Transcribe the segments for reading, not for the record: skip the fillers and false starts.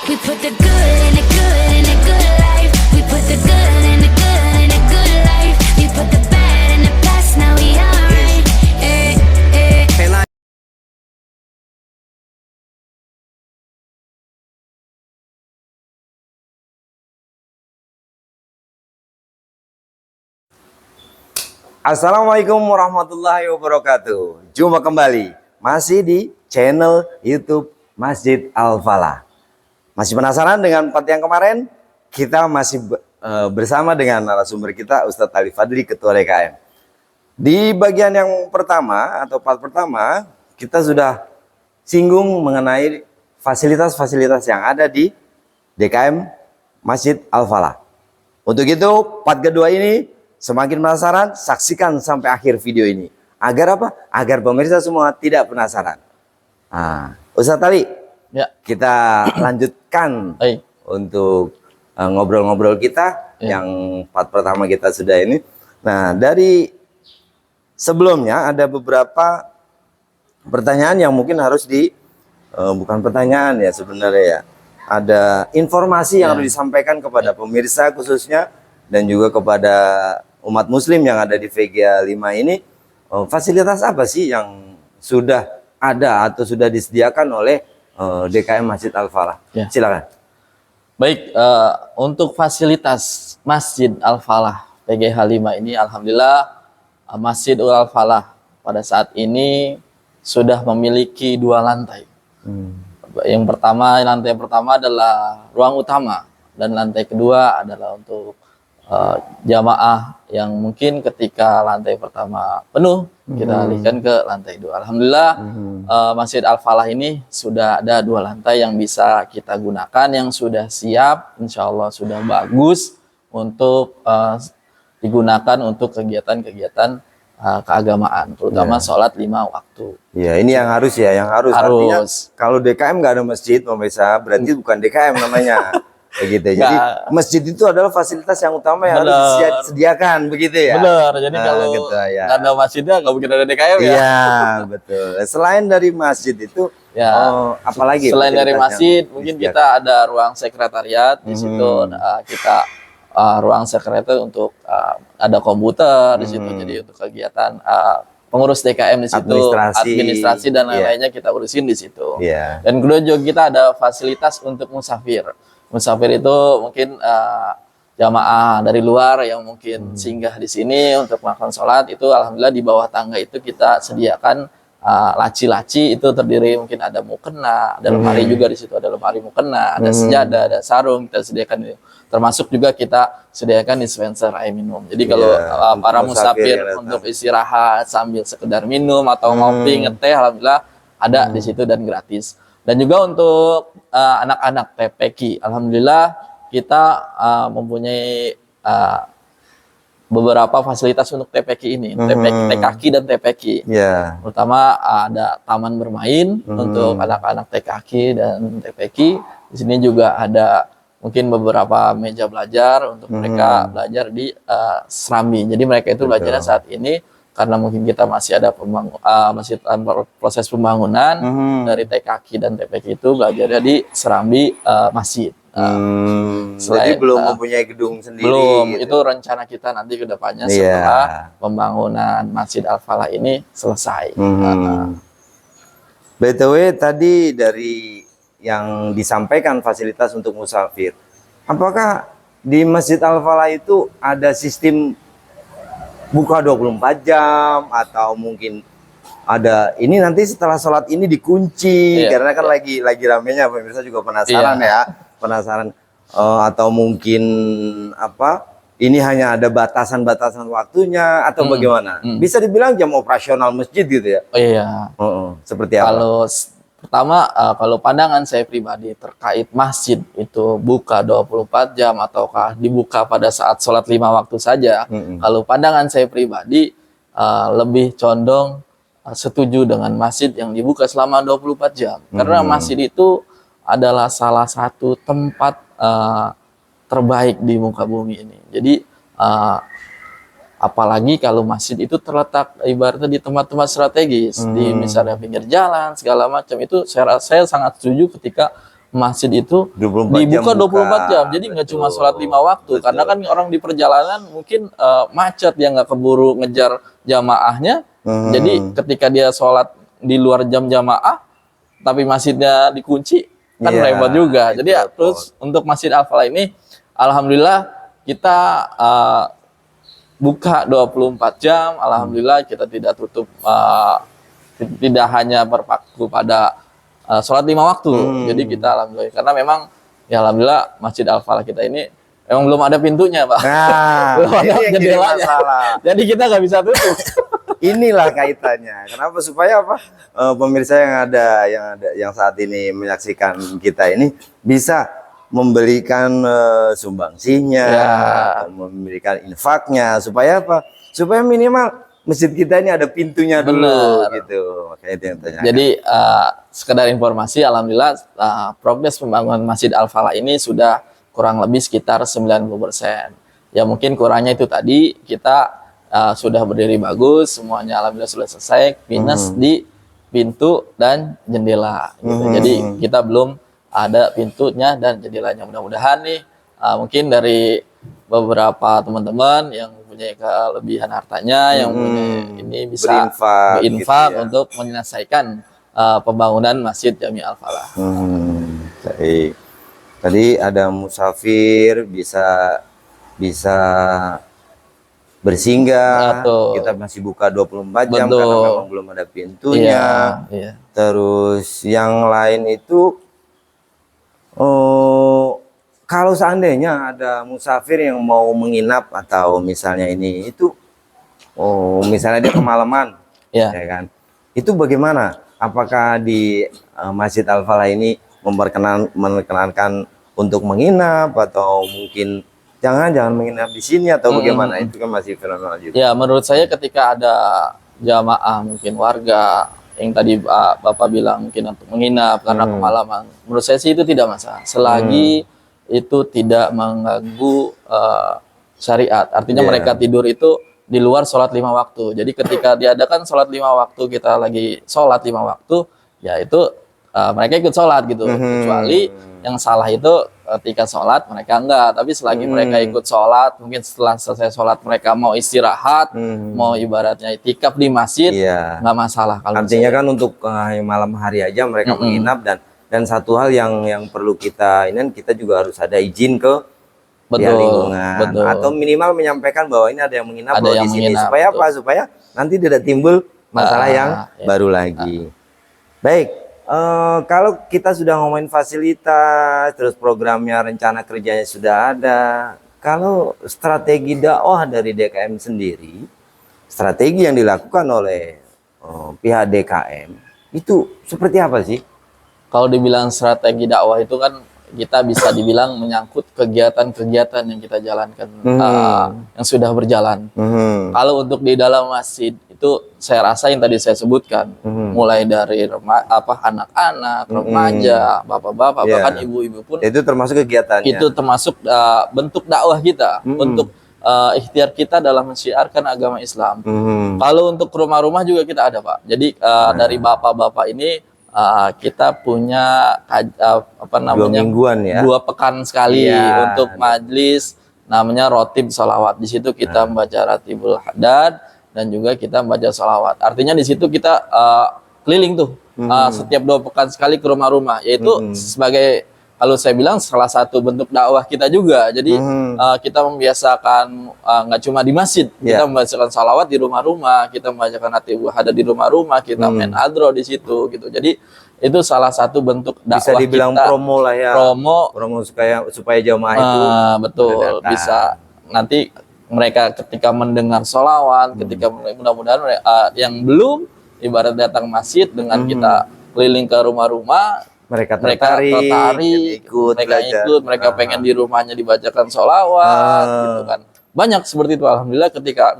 We put the good in the good in the good life. We put the good in the good in the good life. We put the bad in the past, now we alright. Assalamualaikum warahmatullahi wabarakatuh. Jumpa kembali masih di channel YouTube Masjid Al-Falah. Masih penasaran dengan part yang kemarin? Kita masih bersama dengan narasumber kita Ustadz Ali Fadli, Ketua DKM. Di bagian yang pertama atau part pertama, kita sudah singgung mengenai fasilitas-fasilitas yang ada di DKM Masjid Al-Falah. Untuk itu, part kedua ini semakin penasaran, saksikan sampai akhir video ini. Agar apa? Agar pemirsa semua tidak penasaran. Nah, Ustadz Ali, ya, kita lanjutkan untuk ngobrol-ngobrol kita yang part pertama kita sudah ini. Nah, dari sebelumnya ada beberapa pertanyaan yang mungkin harus bukan pertanyaan ya sebenarnya ya. Ada informasi yang harus disampaikan kepada pemirsa khususnya dan juga kepada umat muslim yang ada di VGA 5 ini. Fasilitas apa sih yang sudah ada atau sudah disediakan oleh DKM Masjid Al-Falah? Ya. Silakan. Baik, untuk fasilitas Masjid Al-Falah PGH 5 ini, alhamdulillah Masjid Al-Falah pada saat ini sudah memiliki 2 lantai. Yang pertama, lantai pertama adalah ruang utama dan lantai kedua adalah untuk jamaah yang mungkin ketika lantai pertama penuh kita alihkan ke lantai 2. Alhamdulillah Masjid Al-Falah ini sudah ada 2 lantai yang bisa kita gunakan, yang sudah siap, insya Allah sudah bagus untuk digunakan untuk kegiatan-kegiatan keagamaan, terutama sholat 5 waktu. Ya, ini yang harus ya, yang harus. Artinya kalau DKM nggak ada masjid, pemirsa, berarti bukan DKM namanya. Begitu. Jadi masjid itu adalah fasilitas yang utama yang harus disediakan, begitu ya. Benar. Jadi kalau gitu, ya. nggak ada masjidnya nggak mungkin ada DKM ya. Iya, betul. Selain dari masjid itu, apalagi? Selain dari masjid, mungkin kita ada ruang sekretariat di situ. Kita ruang sekretariat untuk ada komputer di situ. Jadi untuk kegiatan pengurus DKM di situ, administrasi dan lain-lainnya kita urusin di situ. Dan kedua juga kita ada fasilitas untuk musafir. Musafir itu mungkin jamaah dari luar yang mungkin singgah di sini untuk melakukan sholat, itu alhamdulillah di bawah tangga itu kita sediakan laci-laci, itu terdiri mungkin ada mukena, ada lemari juga di situ, ada lemari mukena, ada sejadah, ada sarung kita sediakan itu. Termasuk juga kita sediakan dispenser air minum. Jadi kalau para musafir untuk istirahat sambil sekedar minum atau ngopi, ngeteh, alhamdulillah ada di situ dan gratis. Dan juga untuk anak-anak TPQ, alhamdulillah kita mempunyai beberapa fasilitas untuk TPQ ini, TKQ dan TPQ. Pertama ada taman bermain untuk anak-anak TKQ dan TPQ. Di sini juga ada mungkin beberapa meja belajar untuk mereka belajar di Serambi. Jadi mereka itu belajarnya saat ini karena mungkin kita masih ada masih proses pembangunan dari TKQ dan TPQ itu belajarnya di Serambi masjid. Jadi belum mempunyai gedung sendiri. Belum, gitu. itu rencana kita nanti ke depannya setelah pembangunan Masjid Al-Falah ini selesai. BTW tadi dari yang disampaikan fasilitas untuk musafir, apakah di Masjid Al-Falah itu ada sistem buka 24 jam atau mungkin ada ini nanti setelah sholat ini dikunci karena kan lagi ramenya, pemirsa juga penasaran penasaran atau mungkin ini hanya ada batasan-batasan waktunya atau bagaimana? Bisa dibilang jam operasional masjid gitu ya? Seperti apa? Pertama, kalau pandangan saya pribadi terkait masjid itu buka 24 jam ataukah dibuka pada saat sholat 5 waktu saja, kalau pandangan saya pribadi lebih condong setuju dengan masjid yang dibuka selama 24 jam. Karena masjid itu adalah salah satu tempat terbaik di muka bumi ini. Jadi apalagi kalau masjid itu terletak ibaratnya di tempat-tempat strategis, di misalnya pinggir jalan segala macam, itu saya sangat setuju ketika masjid itu 24 jam dibuka 24 jam. buka. Jadi nggak cuma Betul. sholat 5 waktu. Betul. Karena kan orang di perjalanan mungkin macet, dia nggak keburu ngejar jamaahnya. Jadi ketika dia sholat di luar jam jamaah, tapi masjidnya dikunci, kan Iya, repot juga. itu Jadi repot. terus untuk Masjid Al-Falah ini, alhamdulillah kita buka 24 jam. Alhamdulillah kita tidak tutup, tidak hanya berpaku pada sholat 5 waktu. Jadi kita alhamdulillah, karena memang ya alhamdulillah Masjid Al-Falah kita ini memang belum ada pintunya, Pak. Nah, Belum ada ini yang jadi jendelanya. masalah. Jadi kita nggak bisa tutup. Inilah kaitannya. Kenapa? Supaya apa? Pemirsa yang saat ini menyaksikan kita ini bisa memberikan sumbangsinya, Ya. memberikan infaknya, supaya apa? Supaya minimal masjid kita ini ada pintunya dulu, Benar. gitu. Makanya itu yang tanya. Jadi sekedar informasi, alhamdulillah progres pembangunan Masjid Al-Falah ini sudah kurang lebih sekitar 90%. Ya mungkin kurangnya itu tadi, kita sudah berdiri bagus, semuanya alhamdulillah sudah selesai, minus di pintu dan jendela. Gitu. Jadi kita belum ada pintunya dan jendelanya. Mudah-mudahan nih mungkin dari beberapa teman-teman yang mempunyai kelebihan hartanya, yang punya ini bisa Berinfak, berinfak gitu ya. untuk menyelesaikan pembangunan Masjid Jami Al-Falah. Baik. Tadi ada musafir bisa bersinggah. Betul. Kita masih buka 24 jam Betul. karena memang belum ada pintunya. Iya. Terus yang lain itu kalau seandainya ada musafir yang mau menginap atau misalnya ini itu misalnya dia kemalaman, Iya. ya kan? Itu bagaimana? Apakah di Masjid Al-Falah ini memperkenankan untuk menginap atau mungkin jangan menginap di sini atau bagaimana? Itu kan masih fenomenal juga. Ya, menurut saya ketika ada jamaah mungkin warga yang tadi Bapak bilang mungkin untuk menginap karena kemalaman, menurut saya sih itu tidak masalah. Selagi itu tidak mengganggu syariat. Artinya Iya. mereka tidur itu di luar sholat 5 waktu. Jadi ketika diadakan sholat 5 waktu, kita lagi sholat 5 waktu, ya itu mereka ikut sholat gitu. Kecuali yang salah itu ketika sholat mereka enggak. Tapi selagi mereka ikut sholat, mungkin setelah selesai sholat mereka mau istirahat, mau ibaratnya itikaf di masjid, Iya. nggak masalah. Kalau Artinya kan untuk malam hari aja mereka menginap dan satu hal yang perlu kita juga harus ada izin ke pihak lingkungan betul. atau minimal menyampaikan bahwa ini ada yang menginap Ada bahwa yang di sini menginap, supaya betul. apa? Supaya nanti tidak timbul masalah yang ya. baru lagi. Baik, kalau kita sudah ngomongin fasilitas, terus programnya, rencana kerjanya sudah ada. Kalau strategi dakwah dari DKM sendiri, strategi yang dilakukan oleh pihak DKM itu seperti apa sih? Kalau dibilang strategi dakwah itu kan kita bisa dibilang menyangkut kegiatan-kegiatan yang kita jalankan yang sudah berjalan. Kalau untuk di dalam masjid itu saya rasa yang tadi saya sebutkan, mulai dari anak-anak, remaja, bapak-bapak, Yeah. bahkan ibu-ibu pun Itu termasuk kegiatannya. itu termasuk bentuk dakwah kita, untuk ikhtiar kita dalam mensiarkan agama Islam. Kalau untuk rumah-rumah juga kita ada, Pak. Jadi dari bapak-bapak ini kita punya Dua mingguan ya. 2 pekan sekali Iya. untuk majlis namanya rotib salawat. Di situ kita membaca ratibul hadad dan juga kita membaca salawat. Artinya di situ kita keliling tuh setiap 2 pekan sekali ke rumah-rumah. Yaitu sebagai, kalau saya bilang, salah satu bentuk dakwah kita juga. Jadi kita membiasakan nggak cuma di masjid, kita membacakan salawat di rumah-rumah, kita membacakan ratibul hadad di rumah-rumah, kita main adro di situ gitu. Jadi itu salah satu bentuk dakwah Bisa dibilang kita. promo lah ya. Promo supaya jamaah itu betul, datang. bisa nanti mereka ketika mendengar sholawat, ketika mudah-mudahan yang belum ibarat datang masjid dengan kita keliling ke rumah-rumah, mereka mereka tertarik, tertarik, ikut, mereka belajar. ikut, mereka pengen di rumahnya dibacakan sholawat, gitu kan. Banyak seperti itu, alhamdulillah. Ketika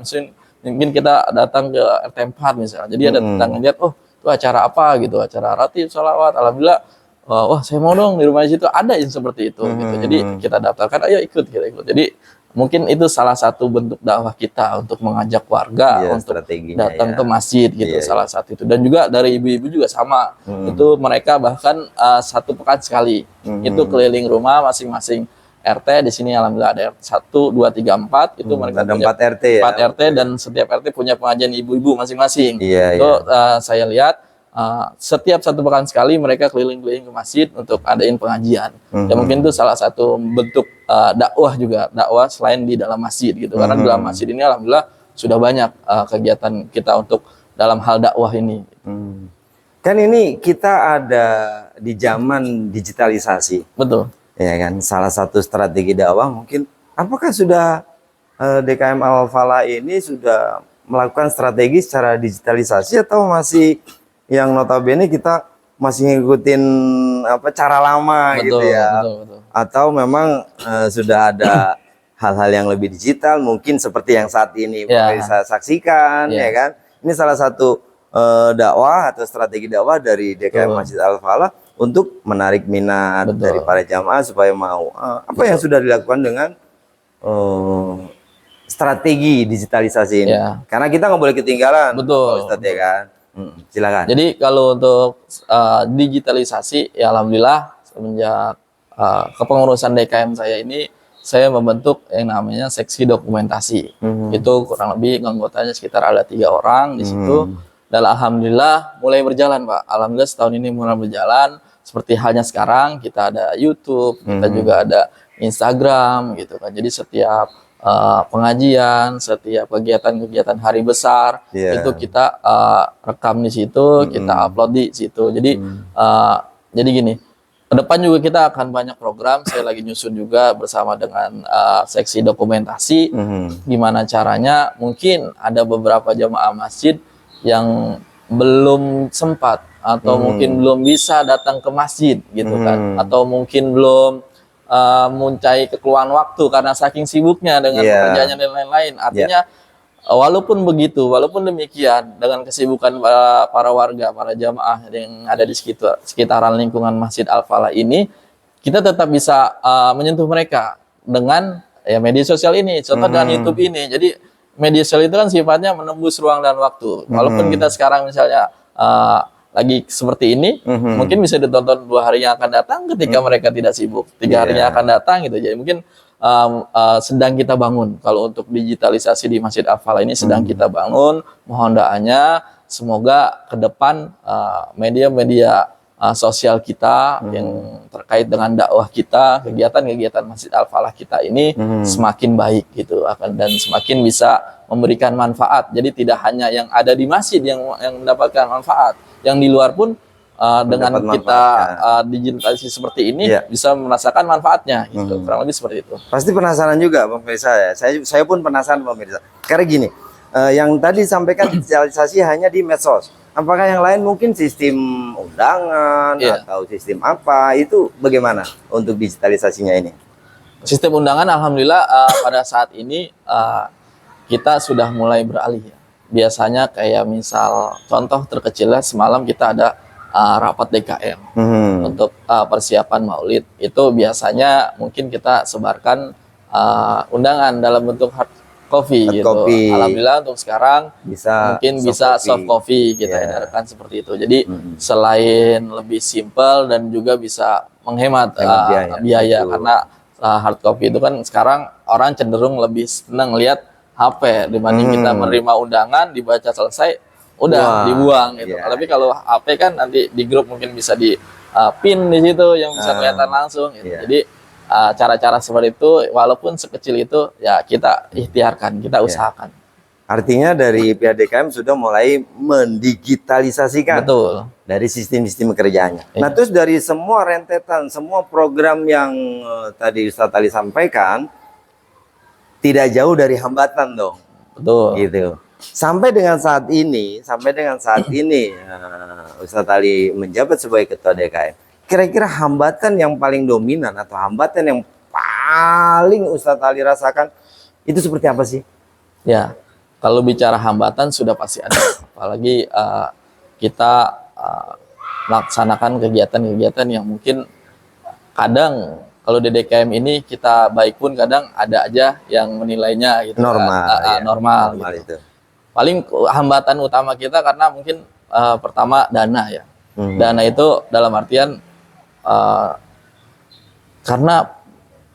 mungkin kita datang ke RT 4 misalnya, jadi ada tetangga lihat, oh itu acara apa gitu, acara ratib sholawat, alhamdulillah. Wah saya mau dong di rumah situ, ada yang seperti itu gitu. Jadi kita daftarkan, ayo ikut, kita ikut. Jadi mungkin itu salah satu bentuk dakwah kita untuk mengajak warga Iya, untuk strateginya datang ya. ke masjid gitu, Iya, salah satu itu. Dan juga dari ibu-ibu juga sama, itu mereka bahkan 1 pekan sekali itu keliling rumah masing-masing RT. Di sini alhamdulillah ada RT 1, 2, 3, 4 itu mereka Ada punya 4 RT ya. 4 RT, dan setiap RT punya pengajian ibu-ibu masing-masing. Iya, Itu saya lihat setiap 1 pekan sekali mereka keliling-keliling ke masjid untuk adain pengajian. Ya mungkin itu salah satu bentuk dakwah juga, dakwah selain di dalam masjid gitu. Karena di dalam masjid ini alhamdulillah sudah banyak kegiatan kita untuk dalam hal dakwah ini. Kan ini kita ada di zaman digitalisasi. Betul. Ya kan, salah satu strategi dakwah mungkin apakah sudah DKM Al-Falah ini sudah melakukan strategi secara digitalisasi atau masih yang notabene kita masih ngikutin apa cara lama gitu ya? Betul. Atau memang sudah ada hal-hal yang lebih digital mungkin seperti yang saat ini bisa saksikan ya kan? Ini salah satu dakwah atau strategi dakwah dari DKM Masjid Al-Falah untuk menarik minat dari para jamaah supaya mau. Apa yang sudah dilakukan dengan strategi digitalisasi ini? Karena kita nggak boleh ketinggalan, Ustadz ya kan. Silakan. Jadi kalau untuk digitalisasi, ya alhamdulillah semenjak kepengurusan DKM saya ini, saya membentuk yang namanya seksi dokumentasi. Itu kurang lebih anggotanya sekitar ada 3 orang di situ. Dan alhamdulillah mulai berjalan, Pak. Alhamdulillah setahun ini mulai berjalan. Seperti halnya sekarang kita ada YouTube, kita juga ada Instagram gitu kan. Jadi setiap pengajian, setiap kegiatan-kegiatan hari besar itu kita rekam di situ, kita upload di situ. Jadi gini, ke depan juga kita akan banyak program. Saya lagi nyusun juga bersama dengan seksi dokumentasi, gimana caranya. Mungkin ada beberapa jamaah masjid yang belum sempat atau mungkin belum bisa datang ke masjid gitu kan, atau mungkin belum mencari kekeluhan waktu karena saking sibuknya dengan pekerjaannya dan lain-lain. Artinya walaupun begitu, walaupun demikian, dengan kesibukan para warga, para jamaah yang ada di sekitaran lingkungan Masjid Al-Falah ini, kita tetap bisa menyentuh mereka dengan media sosial ini, contoh dengan YouTube ini. Jadi media sosial itu kan sifatnya menembus ruang dan waktu. Walaupun kita sekarang misalnya lagi seperti ini, mungkin bisa ditonton 2 hari yang akan datang ketika mereka tidak sibuk, 3 hari yang akan datang gitu. Jadi mungkin sedang kita bangun. Kalau untuk digitalisasi di Masjid Al-Falah ini sedang kita bangun. Mohon doanya, semoga ke depan media-media sosial kita yang terkait dengan dakwah kita, kegiatan-kegiatan Masjid Al-Falah kita ini semakin baik gitu, dan semakin bisa memberikan manfaat. Jadi tidak hanya yang ada di masjid yang mendapatkan manfaat, yang di luar pun dengan kita digitalisasi seperti ini bisa merasakan manfaatnya gitu. Kurang lebih seperti itu. Pasti penasaran juga pemirsa ya. Saya pun penasaran pemirsa. Karena gini, yang tadi disampaikan digitalisasi hanya di medsos. Apakah yang lain mungkin sistem undangan atau sistem apa, itu bagaimana untuk digitalisasinya ini? Sistem undangan alhamdulillah pada saat ini kita sudah mulai beralih ya. Biasanya kayak misal contoh terkecilnya semalam kita ada rapat DKM untuk persiapan Maulid. Itu biasanya mungkin kita sebarkan undangan dalam bentuk hard copy gitu. Alhamdulillah untuk sekarang mungkin bisa soft copy kita edarkan seperti itu. Jadi selain lebih simpel dan juga bisa menghemat biaya karena hard copy itu kan sekarang orang cenderung lebih senang lihat HP dibanding kita menerima undangan dibaca selesai udah dibuang gitu. Tapi kalau HP kan nanti di grup mungkin bisa di pin di situ yang bisa kelihatan langsung gitu. Jadi cara-cara seperti itu walaupun sekecil itu ya kita ikhtiarkan, kita usahakan. Artinya dari pihak DKM sudah mulai mendigitalisasikan dari sistem-sistem kerjaannya. Nah, terus dari semua rentetan, semua program yang tadi Ustadz Ali sampaikan tidak jauh dari hambatan dong. Gitu. Sampai dengan saat ini Ustadz Ali menjabat sebagai ketua DKM. Kira-kira hambatan yang paling dominan atau hambatan yang paling Ustadz Ali rasakan itu seperti apa sih? Ya, kalau bicara hambatan sudah pasti ada. Apalagi kita melaksanakan kegiatan-kegiatan yang mungkin kadang kalau di DKM ini kita baik pun kadang ada aja yang menilainya gitu Normal, kan. ya. Normal Normal gitu. itu. Paling hambatan utama kita karena mungkin pertama dana ya. Hmm. Dana itu dalam artian karena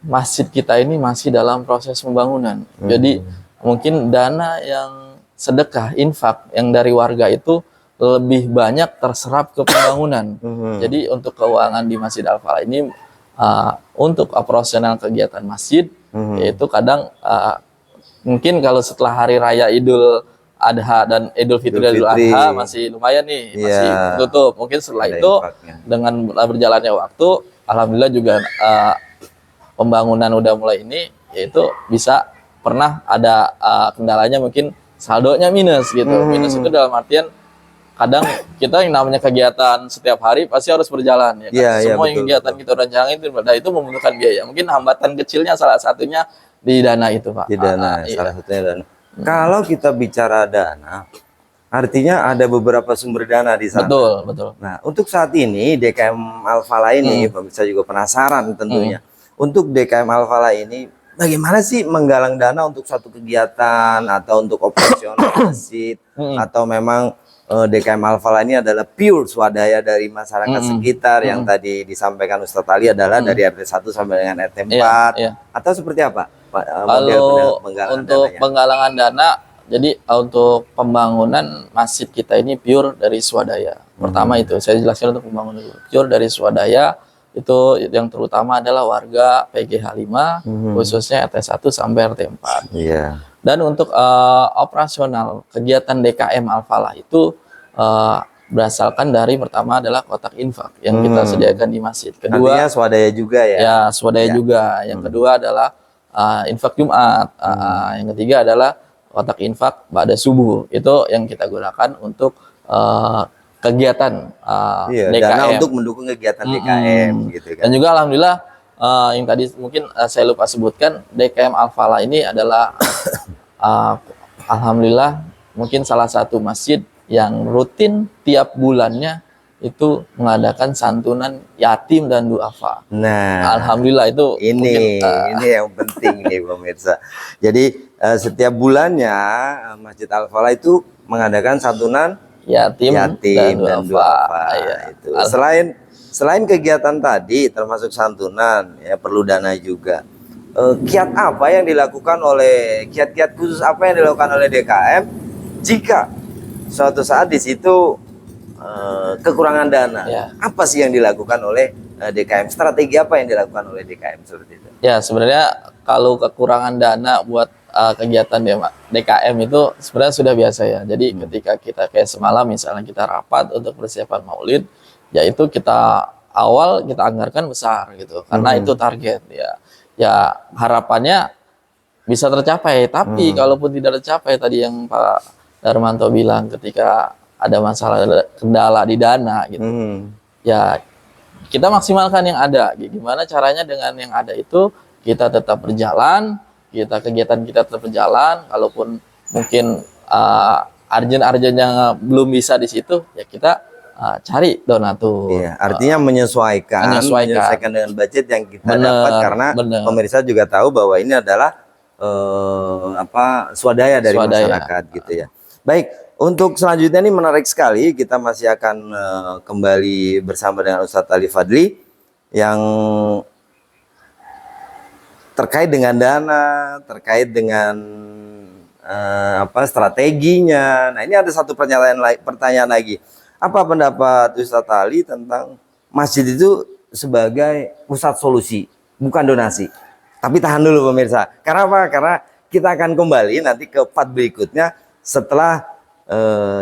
masjid kita ini masih dalam proses pembangunan. Jadi mungkin dana yang sedekah, infak yang dari warga itu lebih banyak terserap ke pembangunan. Jadi untuk keuangan di Masjid Al-Falah ini untuk operasional kegiatan masjid yaitu kadang mungkin kalau setelah hari raya Idul Adha dan Idul Fitri dan Idul Adha masih lumayan nih, masih tutup. Mungkin setelah Ada itu infaknya. dengan berjalannya waktu, alhamdulillah juga pembangunan udah mulai ini, yaitu bisa pernah ada kendalanya mungkin saldonya minus gitu. Minus itu dalam artian kadang kita yang namanya kegiatan setiap hari pasti harus berjalan ya kan? Iya, Semua betul, yang kegiatan kita rencanain itu membutuhkan biaya. Mungkin hambatan kecilnya salah satunya di dana itu, Pak. Di dana, Iya. salah satunya dana. Kalau kita bicara dana, artinya ada beberapa sumber dana di sana. Betul, betul. Nah, untuk saat ini DKM Al-Falah ini, pemirsa juga penasaran tentunya. Untuk DKM Al-Falah ini, bagaimana sih menggalang dana untuk satu kegiatan atau untuk operasional masjid, atau memang DKM Al-Falah ini adalah pure swadaya dari masyarakat sekitar yang tadi disampaikan Ustadz Ali adalah dari RT 1 sampai dengan RT 4, Iya. atau seperti apa? Kalau untuk penggalangan dana, jadi untuk pembangunan masjid kita ini pure dari swadaya. Pertama itu saya jelaskan untuk pembangunan dulu. Pure dari swadaya itu yang terutama adalah warga PGH 5 khususnya RT 1 sampai RT 4. Iya. Dan untuk operasional kegiatan DKM Al-Falah itu berasalkan dari pertama adalah kotak infak yang kita sediakan di masjid. Kedua, artinya swadaya juga ya? ya swadaya juga. Yang kedua adalah infak Jumat. Yang ketiga adalah kotak infak pada subuh. Itu yang kita gunakan untuk kegiatan Iya, DKM. dana untuk mendukung kegiatan DKM gitu kan. Dan juga alhamdulillah yang tadi mungkin saya lupa sebutkan, DKM Al-Falah ini adalah alhamdulillah mungkin salah satu masjid yang rutin tiap bulannya itu mengadakan santunan yatim dan duafa. Nah, Alhamdulillah itu ini mungkin, ini yang penting nih pemirsa. Jadi setiap bulannya Masjid Al-Falah itu mengadakan santunan yatim dan duafa. Iya, itu. Selain kegiatan tadi termasuk santunan ya perlu dana juga. Kiat-kiat khusus apa yang dilakukan oleh DKM jika suatu saat di situ kekurangan dana? Ya. Apa sih yang dilakukan oleh DKM? Strategi apa yang dilakukan oleh DKM seperti itu? Ya sebenarnya kalau kekurangan dana buat kegiatan DKM itu sebenarnya sudah biasa ya. Jadi ketika kita kayak semalam misalnya kita rapat untuk persiapan Maulid, ya itu kita awal kita anggarkan besar gitu karena itu target ya. Ya harapannya bisa tercapai. Tapi kalaupun tidak tercapai tadi yang Pak Darmanto bilang ketika ada masalah kendala di dana gitu, ya kita maksimalkan yang ada. Gimana caranya dengan yang ada itu kita tetap berjalan, kegiatan kita tetap berjalan. Kalaupun mungkin arjen-arjennya belum bisa di situ, ya kita cari donatur. Iya, artinya menyesuaikan dengan budget yang kita dapat karena pemirsa juga tahu bahwa ini adalah swadaya dari masyarakat gitu ya. Baik, untuk selanjutnya ini menarik sekali, kita masih akan kembali bersama dengan Ustadz Ali Fadli yang terkait dengan dana, terkait dengan strateginya. Nah, ini ada satu pertanyaan lagi. Apa pendapat Ustadz Ali tentang masjid itu sebagai pusat solusi, bukan donasi? Tapi tahan dulu pemirsa. Karena apa? Karena kita akan kembali nanti ke part berikutnya setelah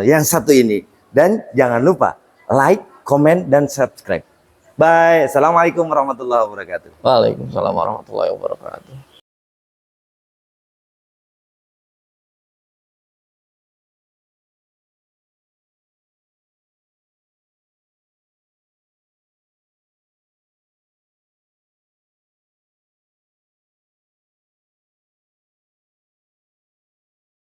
yang satu ini. Dan jangan lupa like, comment, dan subscribe. Bye. Assalamualaikum warahmatullahi wabarakatuh. Waalaikumsalam warahmatullahi wabarakatuh.